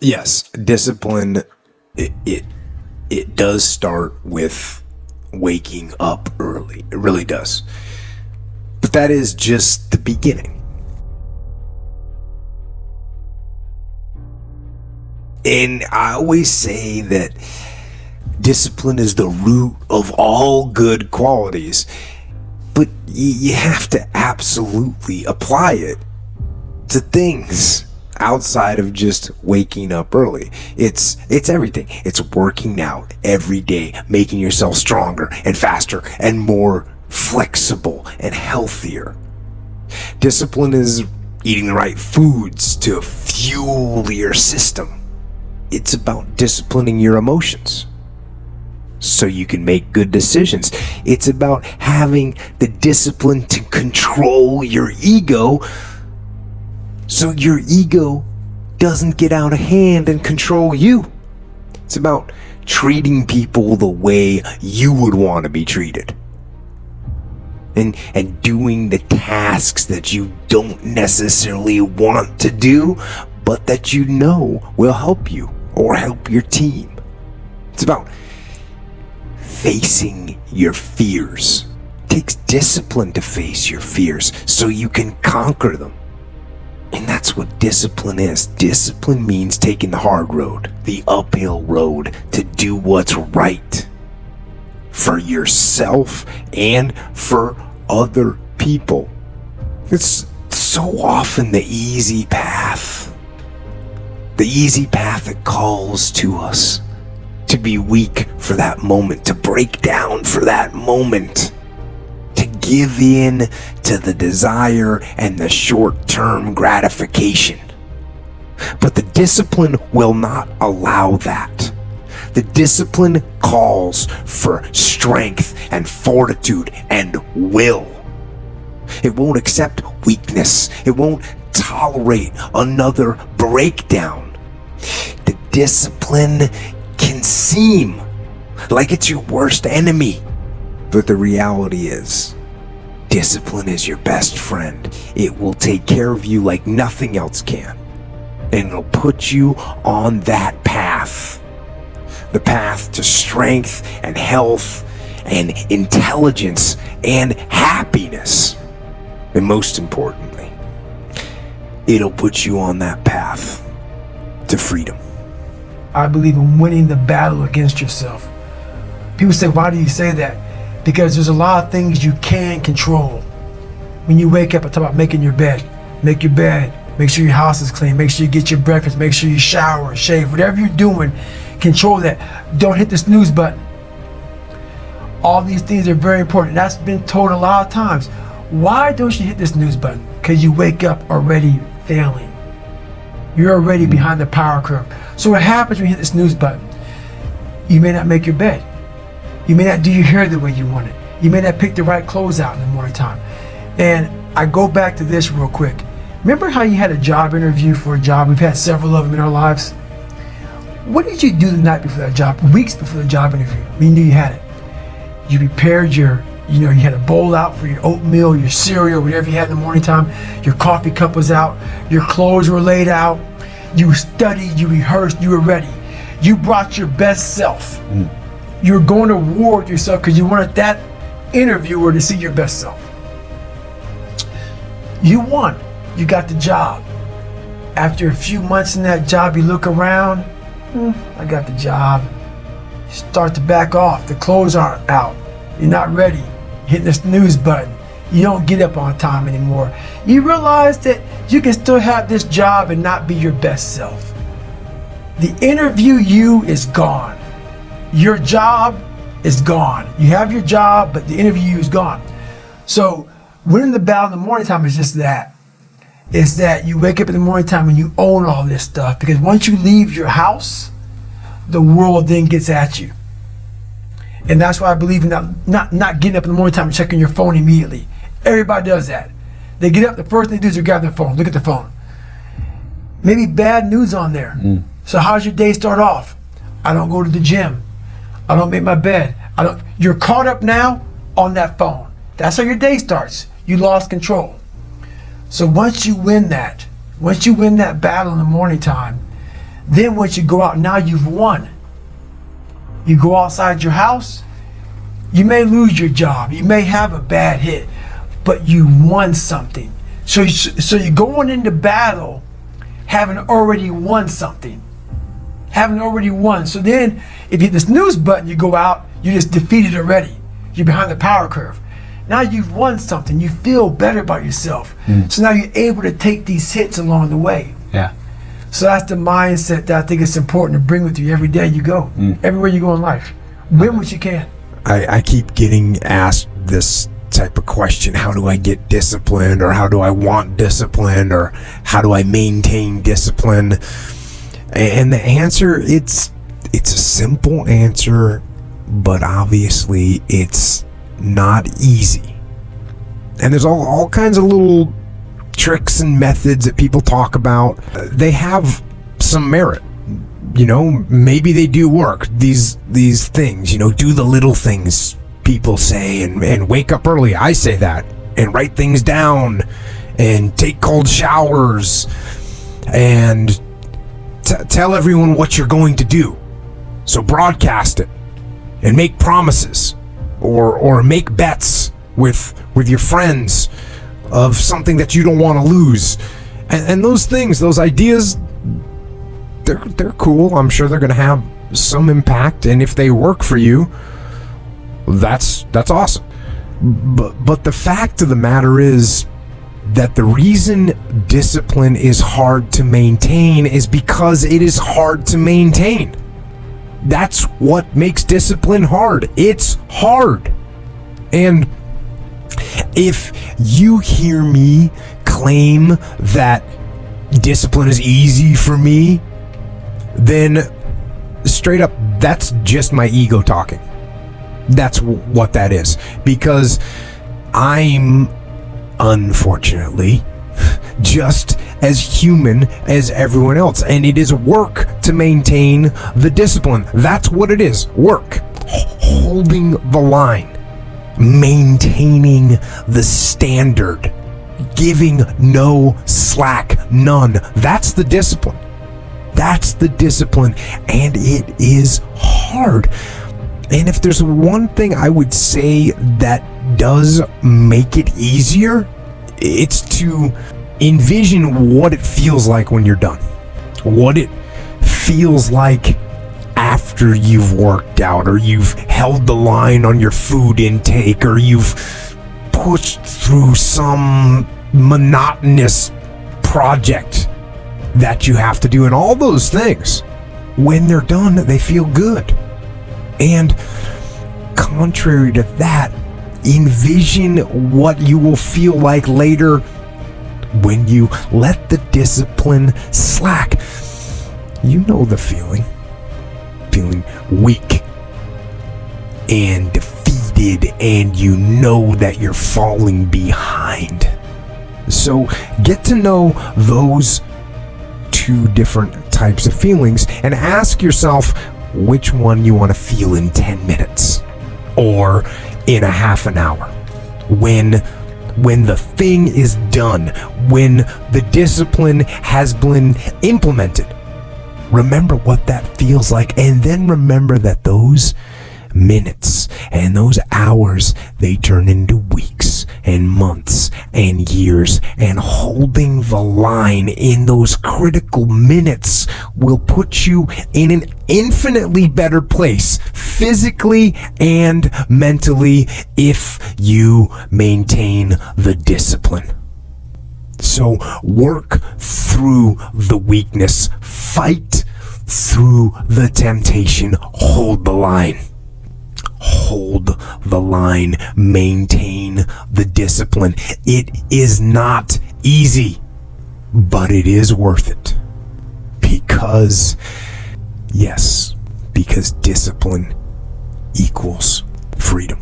Yes, discipline, it does start with waking up early. It really does. But that is just the beginning. And I always say that discipline is the root of all good qualities, but you have to absolutely apply it to things outside of just waking up early. It's everything. It's working out every day, making yourself stronger and faster and more flexible and healthier. Discipline is eating the right foods to fuel your system. It's about disciplining your emotions so you can make good decisions. It's about having the discipline to control your ego so your ego doesn't get out of hand and control you. It's about treating people the way you would want to be treated. And doing the tasks that you don't necessarily want to do, but that you know will help you or help your team. It's about facing your fears. It takes discipline to face your fears so you can conquer them. And that's what discipline is. Discipline means taking the hard road, the uphill road, to do what's right for yourself and for other people. It's so often the easy path. The easy path that calls to us to be weak for that moment, to break down for that moment, to give in to the desire and the short-term gratification. But the discipline will not allow that. The discipline calls for strength and fortitude and will. It won't accept weakness. It won't tolerate another breakdown. The discipline can seem like it's your worst enemy, but the reality is, discipline is your best friend. It will take care of you like nothing else can, and it'll put you on that path. The path to strength and health and intelligence and happiness. And most importantly, it'll put you on that path to freedom. I believe in winning the battle against yourself. People say, why do you say that? Because there's a lot of things you can control. When you wake up, I talk about making your bed. Make your bed. Make sure your house is clean. Make sure you get your breakfast. Make sure you shower, shave. Whatever you're doing, control that. Don't hit the snooze button. All these things are very important. That's been told a lot of times. Why don't you hit the snooze button? Because you wake up already failing. You're already behind the power curve. So what happens when you hit the snooze button? You may not make your bed. You may not do your hair the way you want it. You may not pick the right clothes out in the morning time. And I go back to this real quick. Remember how you had a job interview for a job? We've had several of them in our lives. What did you do the night before that job, weeks before the job interview, when you knew you had it? You prepared you had a bowl out for your oatmeal, your cereal, whatever you had in the morning time. Your coffee cup was out. Your clothes were laid out. You studied, you rehearsed, you were ready. You brought your best self. You were going to war with yourself because you wanted that interviewer to see your best self. You won. You got the job. After a few months in that job, you look around. I got the job. You start to back off. The clothes aren't out. You're not ready. Hitting the snooze button. You don't get up on time anymore. You realize that you can still have this job and not be your best self. The interview you is gone. Your job is gone. You have your job, but the interview you is gone. So winning the battle in the morning time is just that. It's that you wake up in the morning time and you own all this stuff, because once you leave your house, the world then gets at you. And that's why I believe in not getting up in the morning time and checking your phone immediately. Everybody does that. They get up, the first thing they do is they grab their phone, look at the phone. Maybe bad news on there. So how's your day start off? I don't go to the gym. I don't make my bed. You're caught up now on that phone. That's how your day starts. You lost control. So once you win that battle in the morning time, Then once you go out, now you've won. You go outside your house, you may lose your job, you may have a bad hit, but you won something. So you're going into battle having already won something. Having already won. So then if you hit the snooze button, you go out, you just defeated already. You're behind the power curve. Now you've won something. You feel better about yourself. So now you're able to take these hits along the way. Yeah. So that's the mindset that I think it's important to bring with you every day you go. Everywhere you go in life. Win what you can. I keep getting asked this type of question. How do I get disciplined? Or how do I want discipline? Or how do I maintain discipline? And the answer, it's a simple answer, but obviously it's not easy. And there's all kinds of little tricks and methods that people talk about. They have some merit. You know, maybe they do work. These things, you know, do the little things people say, and wake up early. I say that. And write things down, and take cold showers, and tell everyone what you're going to do. So broadcast it, and make promises, or make bets with your friends of something that you don't want to lose. And those things, those ideas, they're cool. I'm sure they're going to have some impact, and if they work for you, that's awesome. But the fact of the matter is that the reason discipline is hard to maintain is because it is hard to maintain. That's what makes discipline hard. It's hard. And if you hear me claim that discipline is easy for me, then straight up, that's just my ego talking. That's what that is. Because I'm, unfortunately, just as human as everyone else. And it is work to maintain the discipline. That's what it is. Work. Holding the line. Maintaining the standard. Giving no slack, none. That's the discipline. That's the discipline. And it is hard. And if there's one thing I would say that does make it easier, it's to envision what it feels like when you're done. What it feels like after you've worked out, or you've held the line on your food intake, or you've pushed through some monotonous project that you have to do. And all those things, when they're done, they feel good. And contrary to that, envision what you will feel like later when you let the discipline slack. You know the feeling weak and defeated, and you know that you're falling behind. So get to know those two different types of feelings and ask yourself which one you want to feel in 10 minutes or in a half an hour. When the thing is done, when the discipline has been implemented, remember what that feels like, and then remember that those minutes and those hours, they turn into weeks and months and years, and holding the line in those critical minutes will put you in an infinitely better place, physically and mentally, if you maintain the discipline. So work through the weakness, fight through the temptation, hold the line. Hold the line, maintain the discipline. It is not easy, but it is worth it. Because discipline equals freedom.